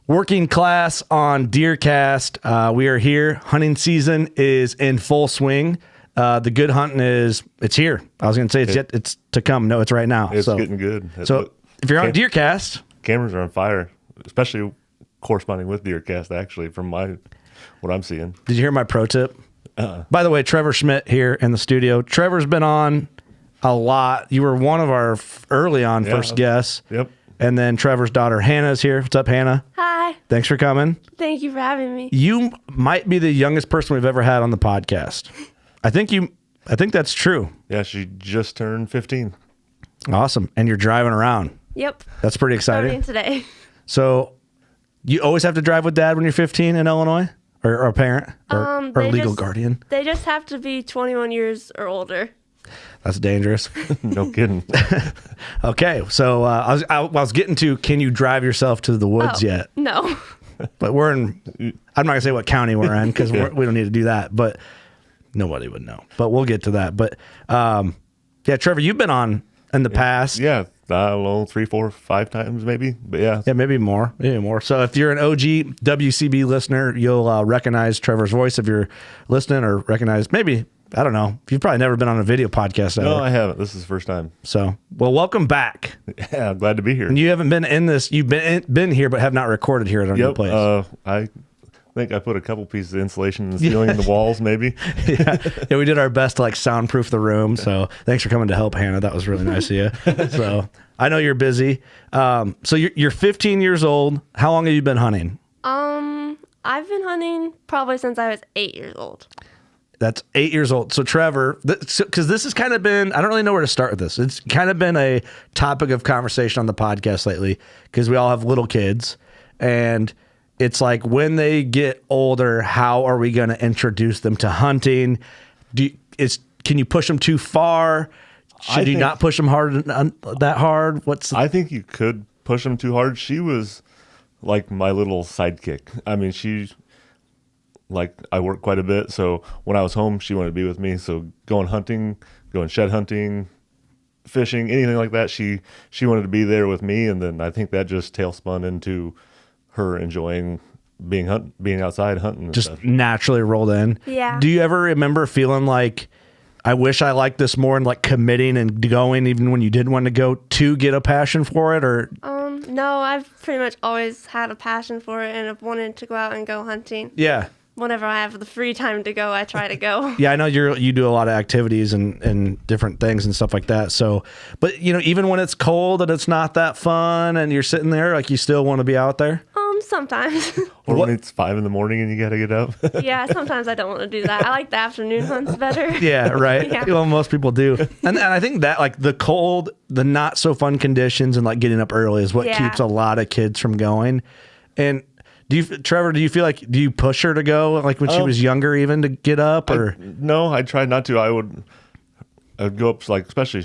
Working Class on Deercast. We are here. Hunting season is in full swing. The good hunting it's here. I was going to say it's to come. No, it's right now. It's getting good. If you're on Deercast, cameras are on fire, especially corresponding with Deercast. Actually, from what I'm seeing. Did you hear my pro tip? By the way, Trevor Schmidt here in the studio. Trevor's been on a lot. You were one of our early on first guests. Yep. And then Trevor's daughter Hannah's here. What's up, Hannah? Hi. Thanks for coming. Thank you for having me. You might be the youngest person we've ever had on the podcast. I think that's true. Yeah, she just turned 15. Awesome. And you're driving around. Yep. That's pretty exciting. Starting today. So you always have to drive with dad when you're 15 in Illinois? Or a parent? Or legal guardian? They just have to be 21 years or older. That's dangerous. No kidding. Okay, so I was getting to, can you drive yourself to the woods yet? No. But I'm not going to say what county we're in because we don't need to do that, but nobody would know. But we'll get to that. But yeah, Trevor, you've been on in the past. Yeah, I don't know, 3, 4, 5 times maybe, but yeah. Yeah, maybe more. So if you're an OG WCB listener, you'll recognize Trevor's voice if you're listening, or recognize maybe, I don't know. You've probably never been on a video podcast ever. No, I haven't. This is the first time. So, well, welcome back. Yeah, I'm glad to be here. And you haven't been in this. You've been here, but have not recorded here at our new place. I think I put a couple pieces of insulation in the ceiling and the walls, maybe. Yeah, we did our best to soundproof the room. So thanks for coming to help, Hannah. That was really nice of you. So I know you're busy. So you're 15 years old. How long have you been hunting? I've been hunting probably since I was 8 years old. That's 8 years old. So Trevor, because this has kind of been, I don't really know where to start with this. It's kind of been a topic of conversation on the podcast lately because we all have little kids, and it's like when they get older, how are we going to introduce them to hunting? Can you push them too far? Should you not push them that hard? I think you could push them too hard. She was like my little sidekick. I mean, I work quite a bit, so when I was home, she wanted to be with me. So going hunting, going shed hunting, fishing, anything like that, she wanted to be there with me. And then I think that just tailspun into her enjoying being outside hunting. Just stuff. Naturally rolled in. Yeah. Do you ever remember feeling like, I wish I liked this more, and committing and going even when you didn't want to go to get a passion for it? Or no, I've pretty much always had a passion for it and have wanted to go out and go hunting. Yeah. Whenever I have the free time to go, I try to go. Yeah, I know you do a lot of activities and different things and stuff like that. So, but even when it's cold and it's not that fun and you're sitting there, you still want to be out there? Sometimes. Or when it's 5 a.m. and you got to get up. Yeah, sometimes I don't want to do that. I like the afternoon hunts better. Yeah, right. Yeah. Well, most people do. And I think that the cold, the not so fun conditions and getting up early is what keeps a lot of kids from going. And Trevor, do you feel do you push her to go when she was younger even to get up, or? No, I tried not to. I'd go up, especially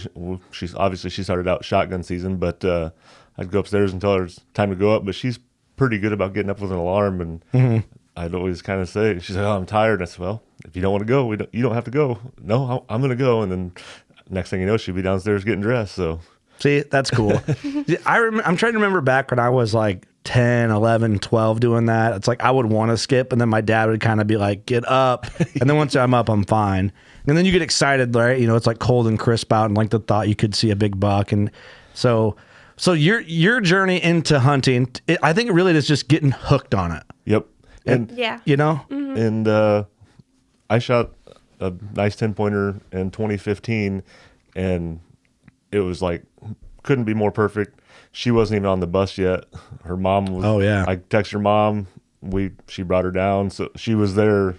she started out shotgun season, but I'd go upstairs and tell her it's time to go up, but she's pretty good about getting up with an alarm, and I'd always kind of say, she's like, "Oh, I'm tired." I said, "Well, if you don't want to go, you don't have to go." "No, I'm going to go." And then next thing you know, she'd be downstairs getting dressed. So see, that's cool. I'm trying to remember back when I was 10, 11, 12 doing that. It's I would want to skip, and then my dad would kind of be like, "Get up." And then once I'm up, I'm fine. And then you get excited, right? It's cold and crisp out, and the thought you could see a big buck. And so your journey into hunting, I think it really is just getting hooked on it. Yep. And yeah. Mm-hmm. And I shot a nice 10-pointer in 2015, and it was couldn't be more perfect. She wasn't even on the bus yet. Her mom was. Oh yeah. I texted her mom. She brought her down, so she was there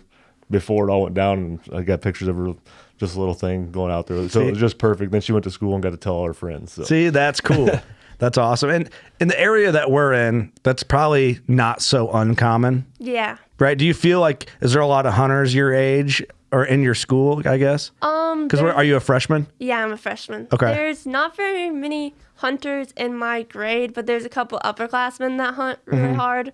before it all went down, and I got pictures of her, just a little thing going out there. So it was just perfect. Then she went to school and got to tell all her friends. So. See, that's cool. That's awesome. And in the area that we're in, that's probably not so uncommon. Yeah. Right? Do you feel is there a lot of hunters your age or in your school, I guess? Because are you a freshman? Yeah, I'm a freshman. Okay. There's not very many hunters in my grade, but there's a couple upperclassmen that hunt really hard.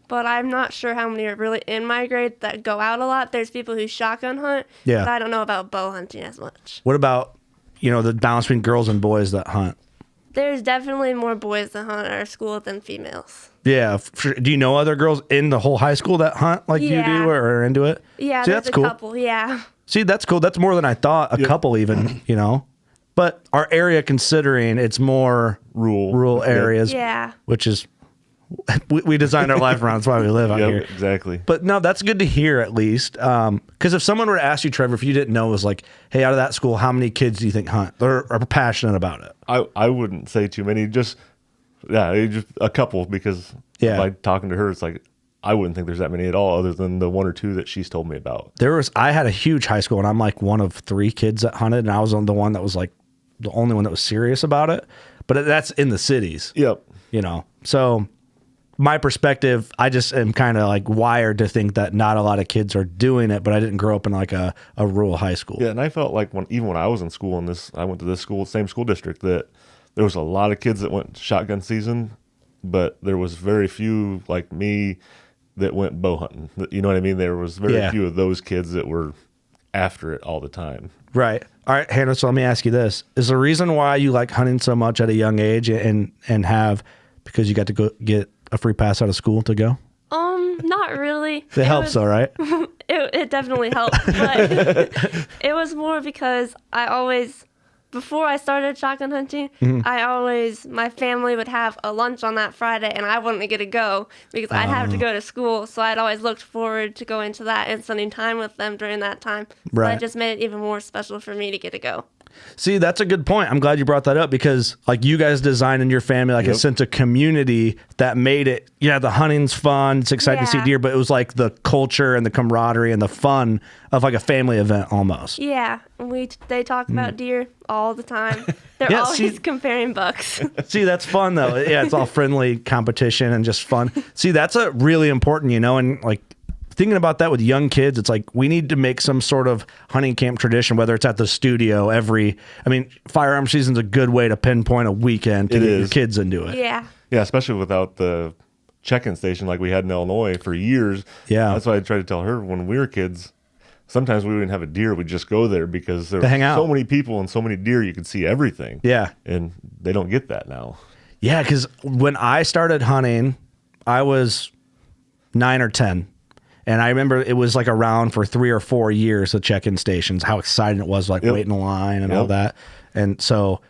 But I'm not sure how many are really in my grade that go out a lot. There's people who shotgun hunt, but I don't know about bow hunting as much. What about, the balance between girls and boys that hunt? There's definitely more boys that hunt at our school than females. Yeah. Do you know other girls in the whole high school that hunt like you do or are into it? Yeah, See, there's that's a cool. couple, yeah. See, that's cool. That's more than I thought. A couple even, you know. But our area, considering it's more rural areas, which is we designed our life around. That's why we live out here. Exactly. But no, that's good to hear at least. Because if someone were to ask you, Trevor, if you didn't know, it was like, hey, out of that school, how many kids do you think hunt or are passionate about it? I wouldn't say too many. Just a couple, because by talking to her, it's like I wouldn't think there's that many at all, other than the one or two that she's told me about. I had a huge high school, and I'm like one of 3 kids that hunted, and I was the one that was like the only one that was serious about it. But that's in the cities. Yep. You know, so my perspective, I just am kind of like wired to think that not a lot of kids are doing it, but I didn't grow up in like a rural high school. Yeah, and I felt like even when I was in school I went to this school, same school district, that there was a lot of kids that went shotgun season, but there was very few like me that went bow hunting. You know what I mean? There was very few of those kids that were after it all the time. Right. All right, Hannah, so let me ask you this. Is the reason why you like hunting so much at a young age and have because you got to go get a free pass out of school to go? Not really. It helps though, right? It definitely helped, but it was more because before I started shotgun hunting, my family would have a lunch on that Friday, and I wouldn't get to go because I'd have to go to school. So I'd always looked forward to going to that and spending time with them during that time. So that just made it even more special for me to get to go. See, that's a good point. I'm glad you brought that up because like you guys designed in your family like a sense of community that made it, the hunting's fun. It's exciting to see deer, but it was like the culture and the camaraderie and the fun of like a family event almost. Yeah. They talk about deer all the time. They're always comparing bucks. See, that's fun though. Yeah, it's all friendly competition and just fun. See, that's a really important, and like thinking about that with young kids, it's like we need to make some sort of hunting camp tradition, whether it's at the studio firearm season's a good way to pinpoint a weekend to get your kids into it. Yeah. Yeah, especially without the check-in station like we had in Illinois for years. Yeah. That's why I tried to tell her when we were kids, sometimes we wouldn't have a deer. We'd just go there because there were so many people and so many deer, you could see everything. Yeah. And they don't get that now. Yeah, because when I started hunting, I was 9 or 10. And I remember it was like around for 3 or 4 years, the check-in stations, how exciting it was, like waiting in line and all that. And so,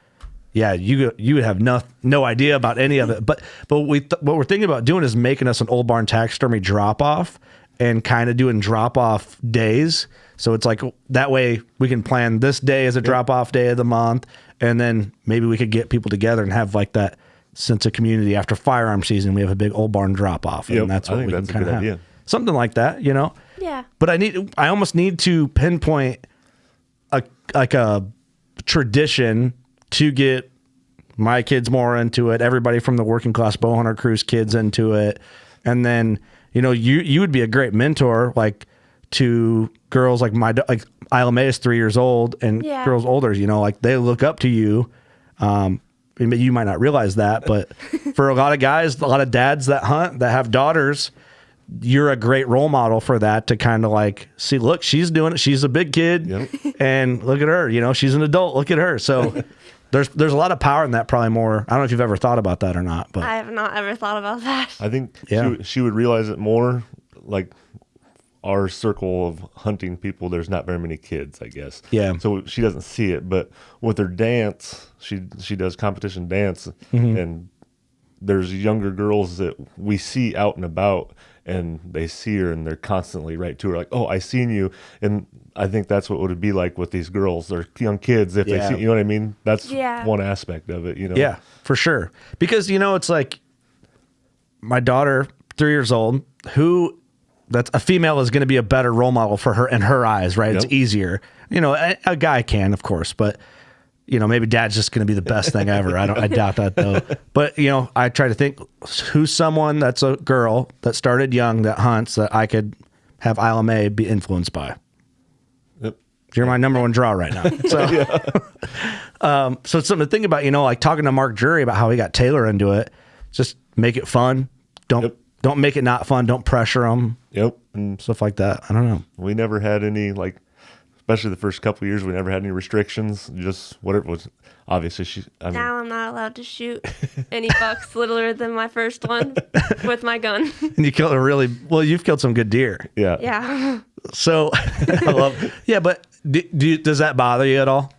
yeah, you would have no idea about any of it. But what we're thinking about doing is making us an Old Barn taxidermy drop-off and kind of doing drop-off days. So it's like that way we can plan this day as a drop-off day of the month. And then maybe we could get people together and have like that sense of community after firearm season. We have a big Old Barn drop-off. And that's what we can kind of have. Idea. Something like that, Yeah. But I almost need to pinpoint a tradition to get my kids more into it. Everybody from the Working Class Bowhunter crew's kids into it, and then you would be a great mentor, like to girls like Isla Mae is 3 years old, and girls older. Like they look up to you. You might not realize that, but for a lot of guys, a lot of dads that hunt that have daughters, you're a great role model for that to kind of like see, look, she's doing it. She's a big kid and look at her, she's an adult. Look at her. So there's a lot of power in that, probably more. I don't know if you've ever thought about that or not, but I have not ever thought about that. I think she would realize it more like our circle of hunting people. There's not very many kids, I guess. Yeah. So she doesn't see it, but with her dance, she does competition dance and there's younger girls that we see out and about and they see her and they're constantly right to her like, oh, I seen you. And I think that's what it would be like with these girls or young kids if they see, you know what I mean? That's one aspect of it, Yeah, for sure. Because, it's like my daughter, 3 years old, that's a female is going to be a better role model for her in her eyes, right? It's easier. A guy can, of course, but maybe dad's just going to be the best thing ever. I doubt that though. But, I try to think who's someone that's a girl that started young that hunts that I could have Isla Mae be influenced by. Yep. You're my number one draw right now. So, so it's something to think about, like talking to Mark Jury about how he got Taylor into it. Just make it fun. Don't make it not fun. Don't pressure them. Yep. And stuff like that. I don't know. We never had any like especially the first couple of years, we never had any restrictions. Just whatever was. Obviously, now I'm not allowed to shoot any bucks littler than my first one with my gun. And you killed you've killed some good deer. Yeah. Yeah. So, yeah, but does that bother you at all?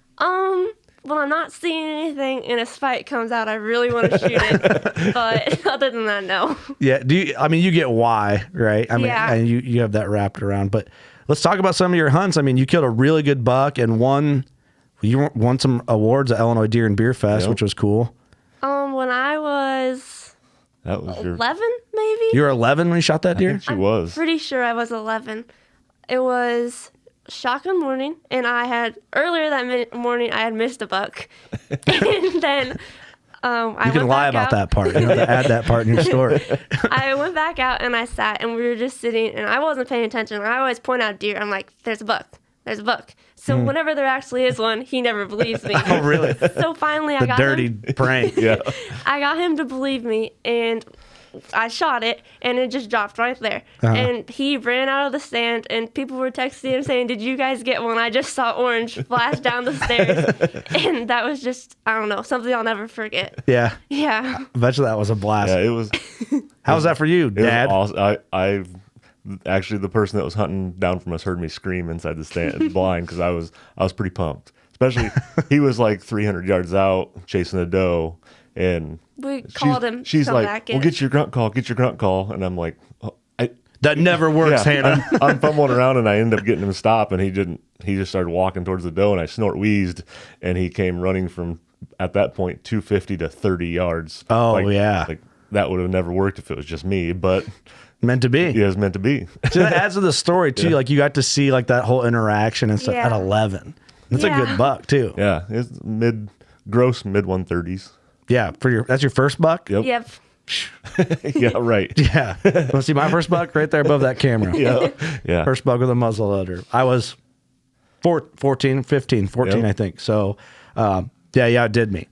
When I'm not seeing anything and a spike comes out, I really want to shoot it. But other than that, no. Yeah. You get why, right? I mean, Yeah. and you have that wrapped around. But let's talk about some of your hunts. I mean, you killed a really good buck and you won some awards at Illinois Deer and Beer Fest, which was cool. When I was That was 11, maybe? You were 11 when you shot that I deer? think she was. Pretty sure I was 11. It was shotgun morning, and earlier that morning, I had missed a buck. And then I You can lie about that part. You have to add that part in your story. I went back out, and I sat, and we were just sitting, and I wasn't paying attention. I always point out deer. I'm like, there's a buck. There's a buck. So whenever there actually is one, he never believes me. Oh, really? So finally, I The got dirty him. prank. Yeah. I got him to believe me, and I shot it, and it just dropped right there. Uh-huh. And he ran out of the stand, and people were texting him saying, "Did you guys get one? I just saw orange flash down the stairs." And that was just, I don't know, something I'll never forget. Yeah. Yeah. I bet you that was a blast. Yeah, it was. How was that for you, It was Dad? awesome. I actually, the person that was hunting down from us heard me scream inside the stand blind because I was pretty pumped. Especially, he was like 300 yards out chasing a doe, and We called him. She's come like, back "Well, in. get your grunt call," and I'm like, oh, That never works, Hannah. I'm fumbling around, and I end up getting him to stop, and he didn't. He just started walking towards the doe, and I snort wheezed, and he came running from at that point 250 to 30 yards. Oh, yeah. like that would have never worked if it was just me, but. Meant to be. Yeah, it was meant to be. So that adds to the story too. Yeah. Like you got to see like that whole interaction and stuff Yeah. at 11. That's a Yeah. good buck too. Yeah, it's mid 130s. Yeah, that's your first buck. Yep. Yep. Yeah, right. Yeah. Want to see my first buck right there above that camera? Yeah. Yeah. First buck with a muzzle loader. I was 14, Yep. I think. So, yeah, it did me.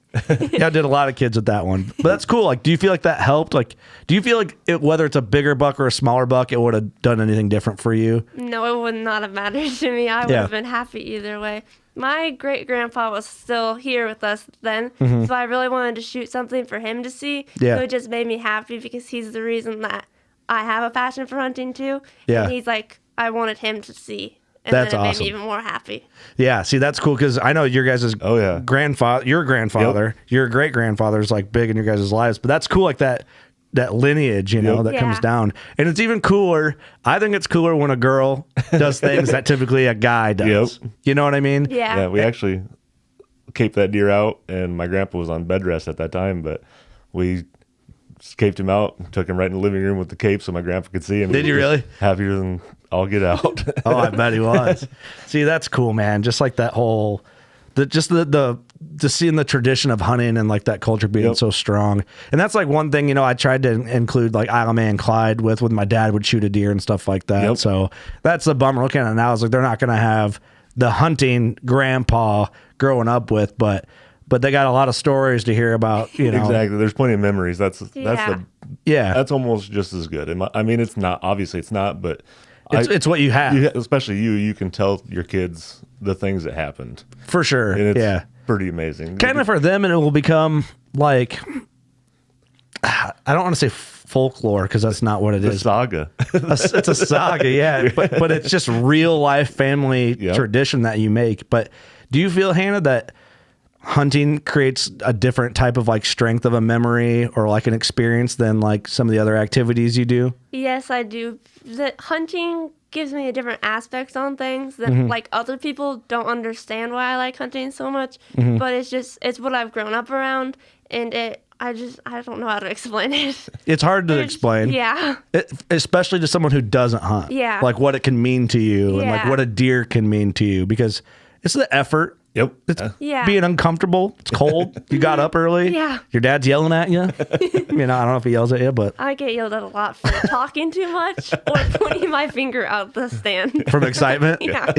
Yeah, I did a lot of kids with that one. But that's cool. Like, do you feel like that helped? Like, do you feel like whether it's a bigger buck or a smaller buck, it would have done anything different for you? No, it would not have mattered to me. I would have been happy either way. My great grandpa was still here with us then, so I really wanted to shoot something for him to see. Yeah. So it just made me happy because he's the reason that I have a passion for hunting too. Yeah. And he's like, I wanted him to see. And That's then it awesome. made me even more happy. Yeah, see, that's cool because I know your guys' Oh, yeah. grandfather, your grandfather, your great grandfather is like big in your guys' lives, but that's cool, like that lineage, you know, Yep. that comes Yeah. down. And it's even cooler. I think it's cooler when a girl does things that typically a guy does. Yep. You know what I mean? Yeah. Yeah, we actually caped that deer out, and my grandpa was on bed rest at that time, but we caped him out and took him right in the living room with the cape so my grandpa could see him. Did He you was really? Happier than I'll get out. Oh, I bet he was. See, that's cool, man. Just like that whole, just seeing the tradition of hunting and like that culture being Yep. so strong. And that's like one thing, you know, I tried to include like Isle of Man Clyde with when my dad would shoot a deer and stuff like that. Yep. So that's the bummer looking at it now is like they're not going to have the hunting grandpa growing up with, but they got a lot of stories to hear about, you know. Exactly. There's plenty of memories. That's Yeah. Yeah. that's almost just as good. I mean, it's not, obviously it's not, but It's what you have. especially you can tell your kids the things that happened, For sure. and it's Yeah. pretty amazing. Kind of for them, and it will become like, I don't want to say folklore because that's not what it the is. saga. It's a saga, yeah, but it's just real life family Yep. tradition that you make. But do you feel, Hannah, that hunting creates a different type of like strength of a memory or like an experience than like some of the other activities you do? Yes, I do. The hunting gives me a different aspects on things that like other people don't understand why I like hunting so much. But it's what I've grown up around, and I don't know how to explain it. It's hard to explain. Yeah. Especially to someone who doesn't hunt. Yeah. Like what it can mean to you and like Yeah. what a deer can mean to you because it's the effort. Yep. It's Yeah. being uncomfortable. It's cold. You got up early. Yeah. Your dad's yelling at you. I mean, I don't know if he yells at you, but I get yelled at a lot for talking too much or pointing my finger out the stand. from excitement. Yeah.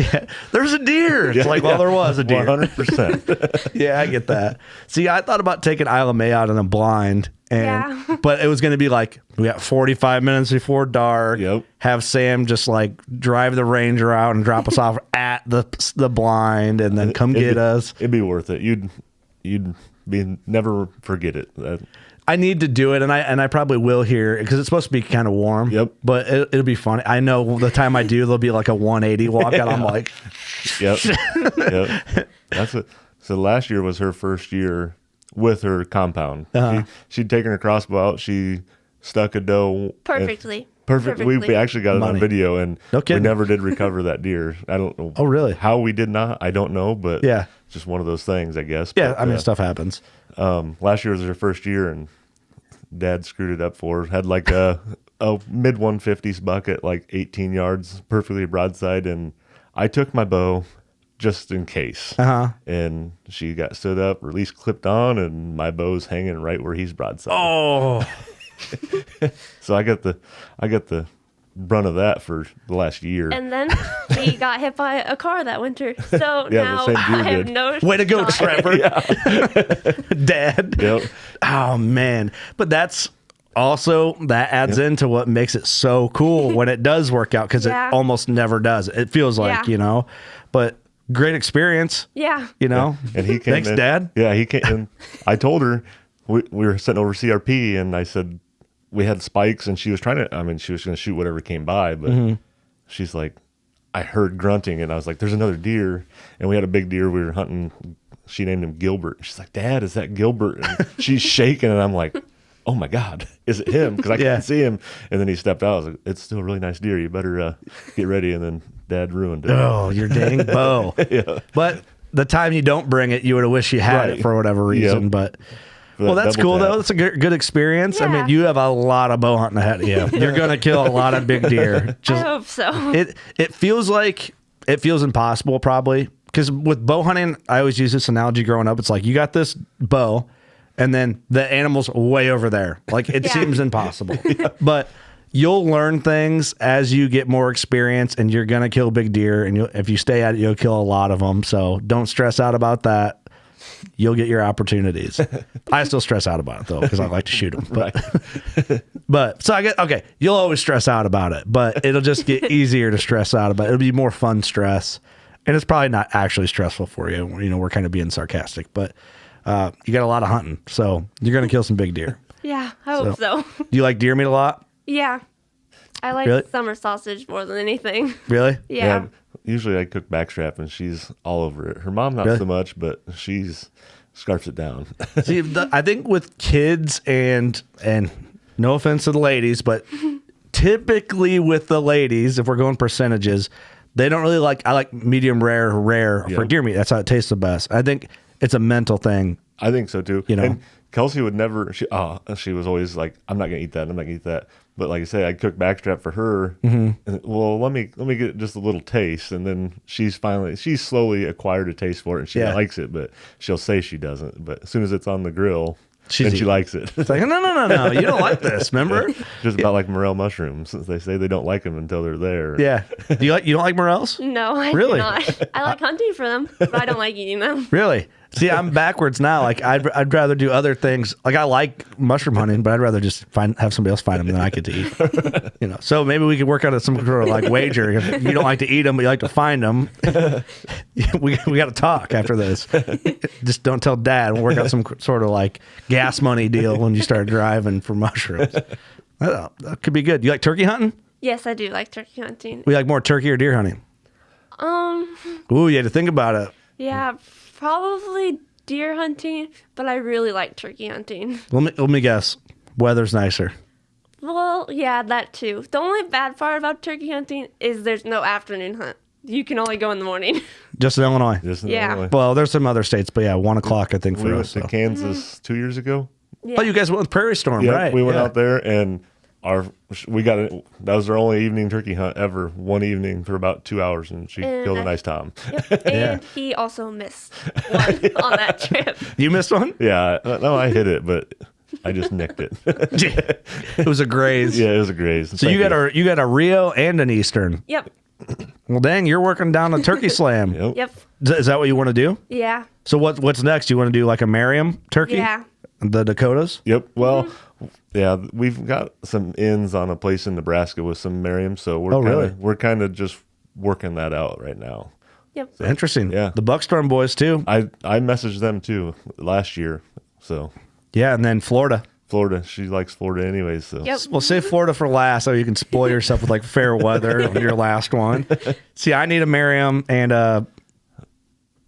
There's a deer. It's like, well, there was a deer. 100%. Yeah, I get that. See, I thought about taking Isla May out in a blind And Yeah. but it was going to be like we got 45 minutes before dark. Yep. Have Sam just like drive the Ranger out and drop us off at the blind, and then come get us. It'd be worth it. You'd be never forget it. I need to do it, and I probably will here because it's supposed to be kind of warm. Yep. But it'll be funny. I know the time I do, there'll be like a 180 walkout. I'm like, Yep. Yep. That's it. So last year was her first year with her compound. She'd taken her crossbow out. She stuck a doe Perfectly. Perfect. We actually got it on video, and No we kidding. never did recover that deer. I don't know. Oh, really? How we did not, I don't know, but Yeah. just one of those things, I guess. yeah. But, I mean, stuff happens. last year was her first year, and Dad screwed it up for her. Had like a mid 150s buck at like 18 yards, perfectly broadside, and I took my bow just in case. And she got stood up, release clipped on, and my bow's hanging right where he's broadside. Oh, So I got the brunt of that for the last year. And then we got hit by a car that winter. So Yeah, the now same deer I have did. no way to go, shot. Trevor. Dad. Yep. Oh man, but that's also that adds into what makes it so cool when it does work out, because Yeah. it almost never does. It feels like Yeah. but great experience. Yeah. And he came Thanks, in, Dad. Yeah, he came. And I told her we were sitting over CRP, and I said we had spikes, and she was trying to. I mean, she was going to shoot whatever came by, but she's like, I heard grunting, and I was like, "There's another deer," and we had a big deer we were hunting. She named him Gilbert. She's like, "Dad, is that Gilbert?" And she's shaking, and I'm like, "Oh my God, is it him?" Because I Yeah. couldn't see him. And then he stepped out. I was like, "It's still a really nice deer. You better get ready." And then Dad ruined it. Oh, your dang bow. But the time you don't bring it, you would have wished you had it Right. for whatever reason. Yep. But For well, that that's double cool tap. though. That's a good experience. I mean, Yeah. you have a lot of bow hunting ahead of you. You're gonna kill a lot of big deer. I hope so. It feels impossible probably, because with bow hunting, I always use this analogy growing up. It's like you got this bow, and then the animal's way over there. Like it Yeah. seems impossible, but you'll learn things as you get more experience, and you're gonna kill big deer. And if you stay at it, you'll kill a lot of them. So don't stress out about that. You'll get your opportunities. I still stress out about it though, because I like to shoot them. But so I get okay. You'll always stress out about it, but it'll just get easier to stress out about it. It'll be more fun stress, and it's probably not actually stressful for you. We're kind of being sarcastic, but you got a lot of hunting, so you're gonna kill some big deer. Yeah, I hope so. Do you like deer meat a lot? Yeah. I like Really? summer sausage more than anything. Really? Yeah. Usually I cook backstrap, and she's all over it. Her mom not Really? so much, but she's scarfs it down. See, I think with kids and no offense to the ladies, but typically with the ladies, if we're going percentages, they don't really like. I like medium rare for deer meat. That's how it tastes the best. I think it's a mental thing. I think so too. You know. And Kelsey would never. She was always like, "I'm not gonna eat that. I'm not gonna eat that." But like I say, I cook backstrap for her. And, well, let me get just a little taste, and then she's slowly acquired a taste for it, and she Yeah. likes it. But she'll say she doesn't. But as soon as it's on the grill, She's then she eating. likes it. It's like no, you don't like this. Remember? Just about like morel mushrooms. They say they don't like them until they're there. Yeah. You don't like morels? No, I Really? do not. I like hunting for them, but I don't like eating them. Really? See, I'm backwards now. Like I'd rather do other things. Like I like mushroom hunting, but I'd rather just have somebody else find them than I get to eat. So maybe we could work out some sort of like wager. If you don't like to eat them, but you like to find them, we got to talk after this. Just don't tell Dad. We'll work out some sort of like gas money deal when you start driving for mushrooms. That could be good. You like turkey hunting? Yes, I do like turkey hunting. We like more turkey or deer hunting? Ooh, you had to think about it. Yeah, probably deer hunting, but I really like turkey hunting. Let me guess. Weather's nicer. Well, yeah, that too. The only bad part about turkey hunting is there's no afternoon hunt. You can only go in the morning. Just in Illinois. Just in Yeah. Illinois. Well, there's some other states, but yeah, 1 o'clock I think for We went us. to So. Kansas 2 years ago. Yeah. Oh, you guys went with Prairie Storm, Yeah, right? we went Yeah. out there, and that was our only evening turkey hunt ever. One evening for about 2 hours, and she And killed a I- nice tom. Yep. And he also missed one on that trip. You missed one? Yeah, no, I hit it, but I just nicked it. It was a graze. Yeah, it was a graze. So you got a Rio and an Eastern. Yep. Well, dang, you're working down a turkey slam. Yep. Yep. Is that what you want to do? Yeah. So what's next? You want to do like a Merriam turkey? Yeah. The Dakotas? Yep. Well, Yeah, we've got some ins on a place in Nebraska with some Merriam, so we're kind of just working that out right now. Yep. Interesting. Yeah. The Buckstorm boys too. I messaged them too last year, so Yeah, and then Florida. She likes Florida anyways, so Yep. We'll save Florida for last, so you can spoil yourself with like fair weather on your last one. See, I need a Merriam and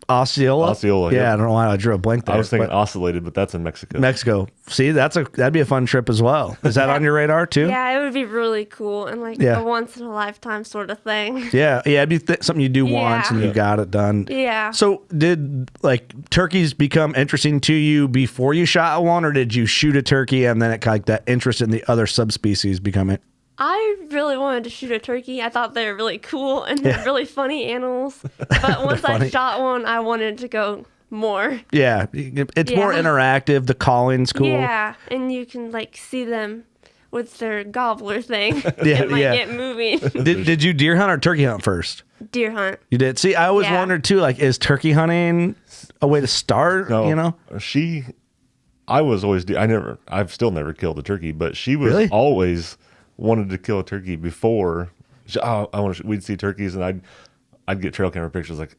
Osceola. Osceola, Yeah, yep. I don't know why I drew a blank there. I was thinking but oscillated, but that's in Mexico. Mexico. See, that'd be a fun trip as well. Is that on your radar too? Yeah, it would be really cool and like Yeah. a once in a lifetime sort of thing. Yeah, it'd be something you do once and you Yeah. got it done. Yeah. So did like turkeys become interesting to you before you shot one, or did you shoot a turkey and then it like that interest in the other subspecies become it? I really wanted to shoot a turkey. I thought they were really cool and they're really funny animals. But once I funny. shot one, I wanted to go more. Yeah, it's more Yeah. interactive. The calling's cool. Yeah, and you can like see them with their gobbler thing Yeah, and like yeah. get moving. Did you deer hunt or turkey hunt first? Deer hunt. You did. See, I always Yeah. wondered too. Like, is turkey hunting a way to start? No, You know. I was always I've still never killed a turkey, but she was Really? always wanted to kill a turkey before. We'd see turkeys, and I'd get trail camera pictures like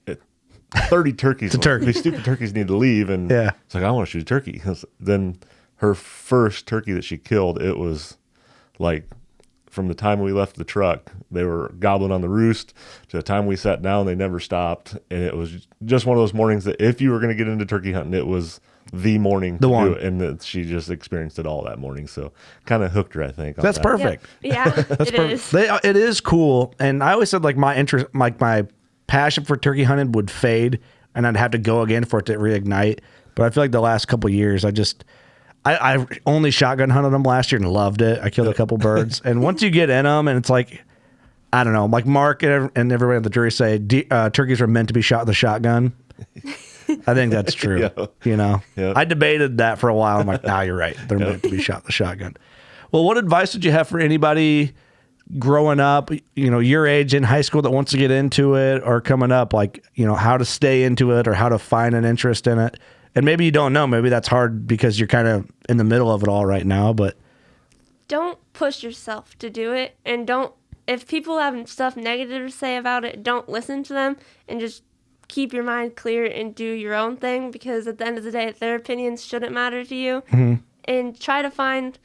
30 turkeys. It's a turkey. These stupid turkeys need to leave, and Yeah. it's like I want to shoot a turkey. Then her first turkey that she killed, it was like from the time we left the truck, they were gobbling on the roost to the time we sat down, they never stopped, and it was just one of those mornings that if you were going to get into turkey hunting, it was the morning to one. do it, and that she just experienced it all that morning. So kind of hooked her, I think. on That's that. perfect. Yeah, it is. It is cool, and I always said like my interest, like my passion for turkey hunting would fade, and I'd have to go again for it to reignite. But I feel like the last couple of years, I only shotgun hunted them last year and loved it. I killed a couple birds, and once you get in them, and it's like, I don't know, like Mark and everybody at the jury say turkeys are meant to be shot with a shotgun. I think that's true. Yeah. You know, Yeah. I debated that for a while. I'm like, nah, you're right. They're meant to be shot with a shotgun. Well, what advice would you have for anybody growing up, you know, your age in high school that wants to get into it, or coming up, like, you know, how to stay into it or how to find an interest in it? And maybe you don't know, maybe that's hard because you're kind of in the middle of it all right now, but Don't push yourself to do it, and if people have stuff negative to say about it, don't listen to them, and just keep your mind clear and do your own thing, because at the end of the day, their opinions shouldn't matter to you. And try to find,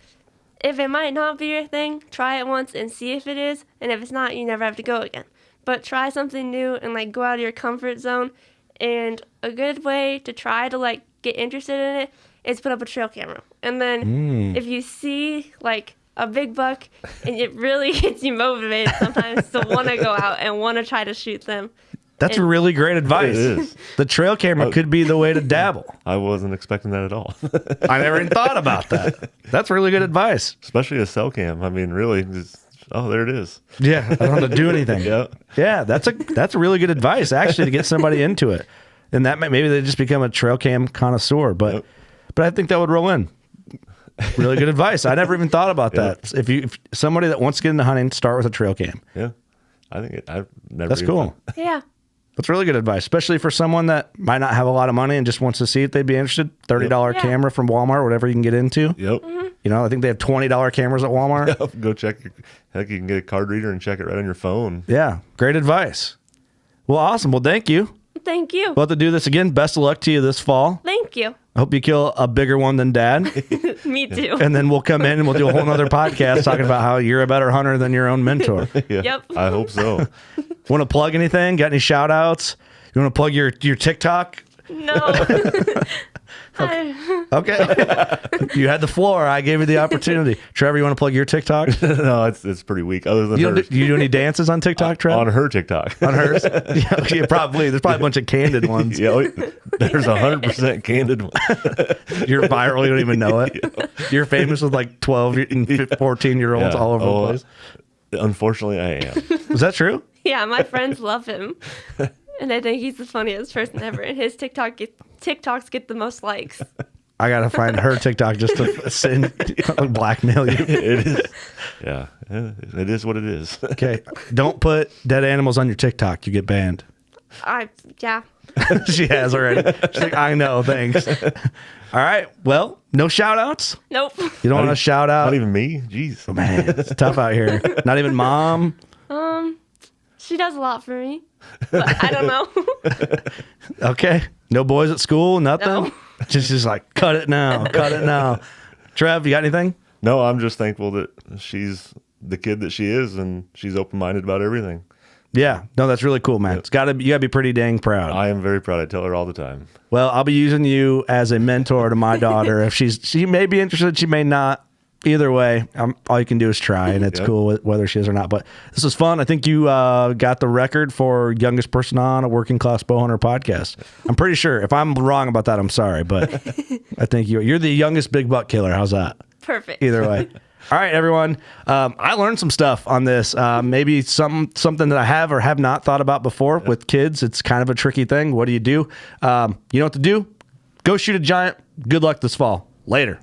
if it might not be your thing, try it once and see if it is, and if it's not, you never have to go again. But try something new and like go out of your comfort zone. And a good way to try to like get interested in it is put up a trail camera. And then if you see like a big buck and it really gets you motivated sometimes to want to go out and want to try to shoot them. that's really great advice. It is. The trail camera could be the way to dabble. I wasn't expecting that at all. I never even thought about that. That's really good advice. Especially a cell cam. I mean, really, there it is. Yeah, I don't have to do anything. Yeah. Yeah, that's a really good advice actually to get somebody into it, and that maybe they just become a trail cam connoisseur. But I think that would roll in. Really good advice. I never even thought about that. If somebody that wants to get into hunting, start with a trail cam. Yeah. I think I've never. That's even cool. Yeah. That's really good advice, especially for someone that might not have a lot of money and just wants to see if they'd be interested. $30 Yeah. camera from Walmart, whatever you can get into. Yep. You know, I think they have $20 cameras at Walmart. Go check heck, you can get a card reader and check it right on your phone. Yeah, great advice. Well, awesome. Well, thank you. Thank you. We'll have to do this again. Best of luck to you this fall. Thank you. I hope you kill a bigger one than Dad. Me too. And then we'll come in and we'll do a whole nother podcast talking about how you're a better hunter than your own mentor. Yeah, Yep. I hope so. Want to plug anything? Got any shout outs? You want to plug your TikTok? No. Okay. You had the floor. I gave you the opportunity. Trevor, you want to plug your TikTok? No, it's pretty weak. Other than You hers. do, you do any dances on TikTok, Trevor? On her TikTok. On hers? Yeah, probably. There's probably a bunch of candid ones. Yeah, there's 100% candid one. You're viral. You don't even know it. You're famous with like 12 and 14-year-olds all over the place. Unfortunately, I am. Is that true? Yeah, my friends love him. And I think he's the funniest person ever. And his TikToks get the most likes. I got to find her TikTok just to send blackmail you. It is. Yeah, it is what it is. Okay. Don't put dead animals on your TikTok. You get banned. Yeah. She has already. She's like, I know, thanks. All right. Well, no shout outs? Nope. You don't want to shout out? Not even me. Jeez. Oh, man, it's tough out here. Not even mom? She does a lot for me, but I don't know. Okay. No boys at school? Nothing? No. Just like, cut it now. Cut it now. Trev, you got anything? No, I'm just thankful that she's the kid that she is, and she's open-minded about everything. Yeah. No, that's really cool, man. Yep. You got to be pretty dang proud. I am very proud. I tell her all the time. Well, I'll be using you as a mentor to my daughter. If she may be interested, she may not. Either way, all you can do is try, and it's Yep. cool whether she is or not. But this was fun. I think you got the record for youngest person on a Working Class Bowhunter podcast. I'm pretty sure. If I'm wrong about that, I'm sorry. But I think you're the youngest big buck killer. How's that? Perfect. Either way. All right, everyone. I learned some stuff on this. Maybe something that I have or have not thought about before. With kids, it's kind of a tricky thing. What do? You know what to do? Go shoot a giant. Good luck this fall. Later.